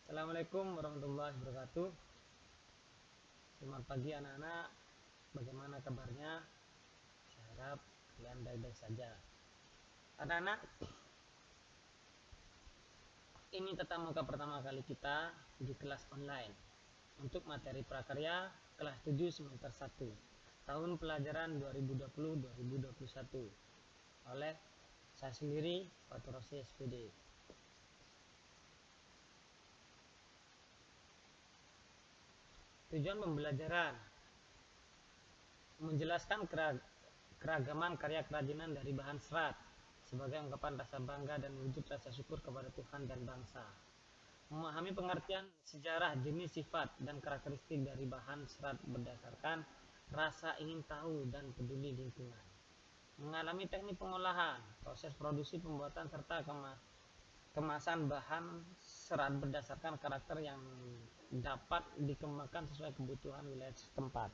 Assalamualaikum warahmatullahi wabarakatuh. Selamat pagi anak-anak. Bagaimana kabarnya? Saya harap kalian baik-baik saja. Anak-anak, ini tatap muka pertama kali kita di kelas online untuk materi prakarya kelas 7 semester 1 tahun pelajaran 2020-2021 oleh saya sendiri, Fatur Rosi SPD. Tujuan pembelajaran menjelaskan keragaman karya kerajinan dari bahan serat sebagai ungkapan rasa bangga dan wujud rasa syukur kepada Tuhan dan bangsa. Memahami pengertian sejarah, jenis, sifat, dan karakteristik dari bahan serat berdasarkan rasa ingin tahu dan peduli lingkungan. Mengalami teknik pengolahan, proses produksi, pembuatan, serta kemasan bahan serat berdasarkan karakter yang dapat dikembangkan sesuai kebutuhan wilayah setempat.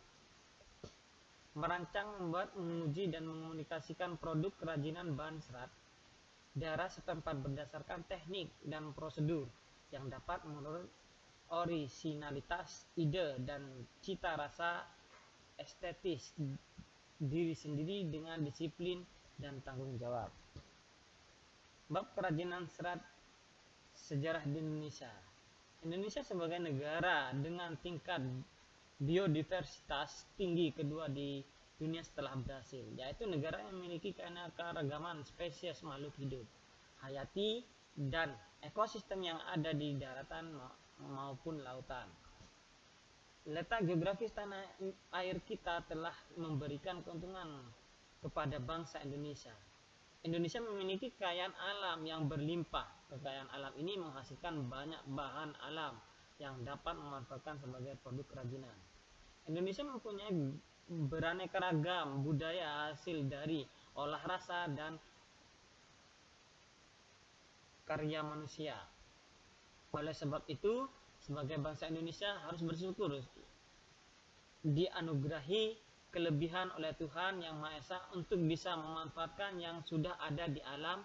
Merancang, membuat, menguji, dan mengomunikasikan produk kerajinan bahan serat daerah setempat berdasarkan teknik dan prosedur yang dapat menurut orisinalitas, ide, dan cita rasa estetis diri sendiri dengan disiplin dan tanggung jawab. Bab kerajinan serat, sejarah di Indonesia. Indonesia sebagai negara dengan tingkat biodiversitas tinggi kedua di dunia setelah Brasil, yaitu negara yang memiliki keanekaragaman spesies makhluk hidup, hayati, dan ekosistem yang ada di daratan maupun lautan. Letak geografis tanah air kita telah memberikan keuntungan kepada bangsa Indonesia. Indonesia memiliki kekayaan alam yang berlimpah. Kekayaan alam ini menghasilkan banyak bahan alam yang dapat memanfaatkan sebagai produk kerajinan. Indonesia mempunyai beraneka ragam budaya hasil dari olah rasa dan karya manusia. Oleh sebab itu, sebagai bangsa Indonesia harus bersyukur dianugerahi kelebihan oleh Tuhan Yang Maha Esa untuk bisa memanfaatkan yang sudah ada di alam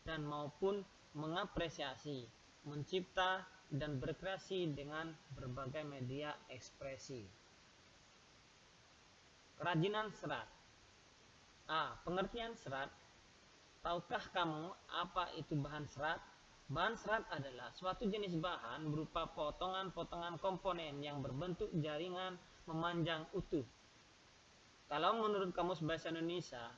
dan maupun mengapresiasi, mencipta, dan berkreasi dengan berbagai media ekspresi. Kerajinan serat. Pengertian serat. Tahukah kamu apa itu bahan serat? Bahan serat adalah suatu jenis bahan berupa potongan-potongan komponen yang berbentuk jaringan memanjang utuh. Kalau menurut Kamus Bahasa Indonesia,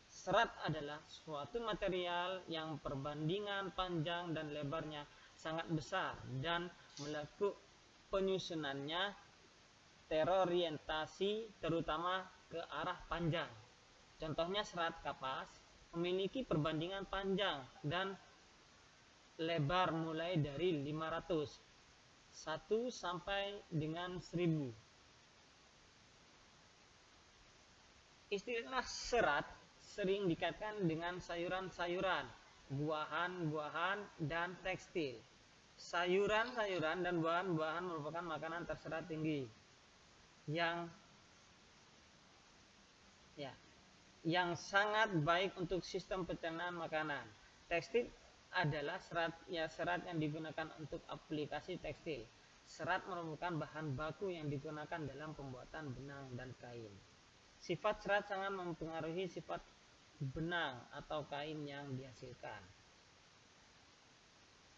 serat adalah suatu material yang perbandingan panjang dan lebarnya sangat besar dan melakukan penyusunannya terorientasi terutama ke arah panjang. Contohnya serat kapas memiliki perbandingan panjang dan lebar mulai dari 500 sampai dengan 1000. Istilah serat sering dikaitkan dengan sayuran-sayuran, buah-buahan, dan tekstil. Sayuran-sayuran dan buah-buahan merupakan makanan terserat tinggi yang sangat baik untuk sistem pencernaan makanan. Tekstil adalah serat yang digunakan untuk aplikasi tekstil. Serat merupakan bahan baku yang digunakan dalam pembuatan benang dan kain. Sifat serat sangat mempengaruhi sifat benang atau kain yang dihasilkan.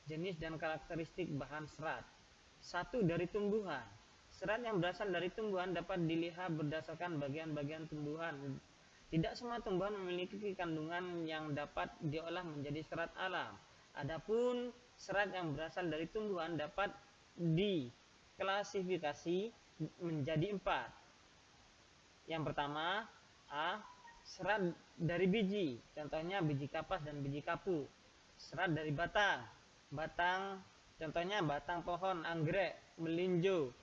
Jenis dan karakteristik bahan serat. 1. Dari tumbuhan. Serat yang berasal dari tumbuhan dapat dilihat berdasarkan bagian-bagian tumbuhan. Tidak semua tumbuhan memiliki kandungan yang dapat diolah menjadi serat alam. Adapun serat yang berasal dari tumbuhan dapat diklasifikasi menjadi 4. Yang pertama, serat dari biji, contohnya biji kapas dan biji kapu. Serat dari batang, contohnya batang pohon, anggrek, melinjo,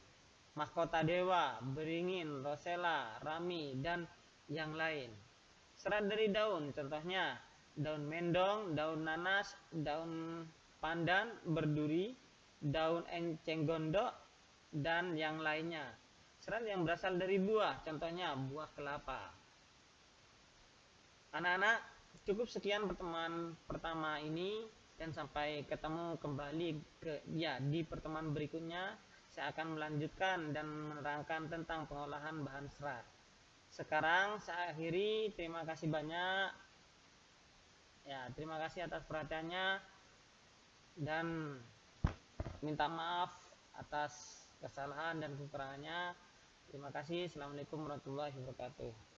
mahkota dewa, beringin, rosella, rami, dan yang lain. Serat dari daun, contohnya daun mendong, daun nanas, daun pandan, berduri, daun enceng gondok, dan yang lainnya. Serat yang berasal dari buah, contohnya buah kelapa. Anak-anak, cukup sekian pertemuan pertama ini. dan sampai ketemu kembali di pertemuan berikutnya. Saya akan melanjutkan dan menerangkan tentang pengolahan bahan serat. Sekarang saya akhiri, terima kasih banyak. Ya, terima kasih atas perhatiannya dan minta maaf atas kesalahan dan kekurangannya. Terima kasih. Assalamualaikum warahmatullahi wabarakatuh.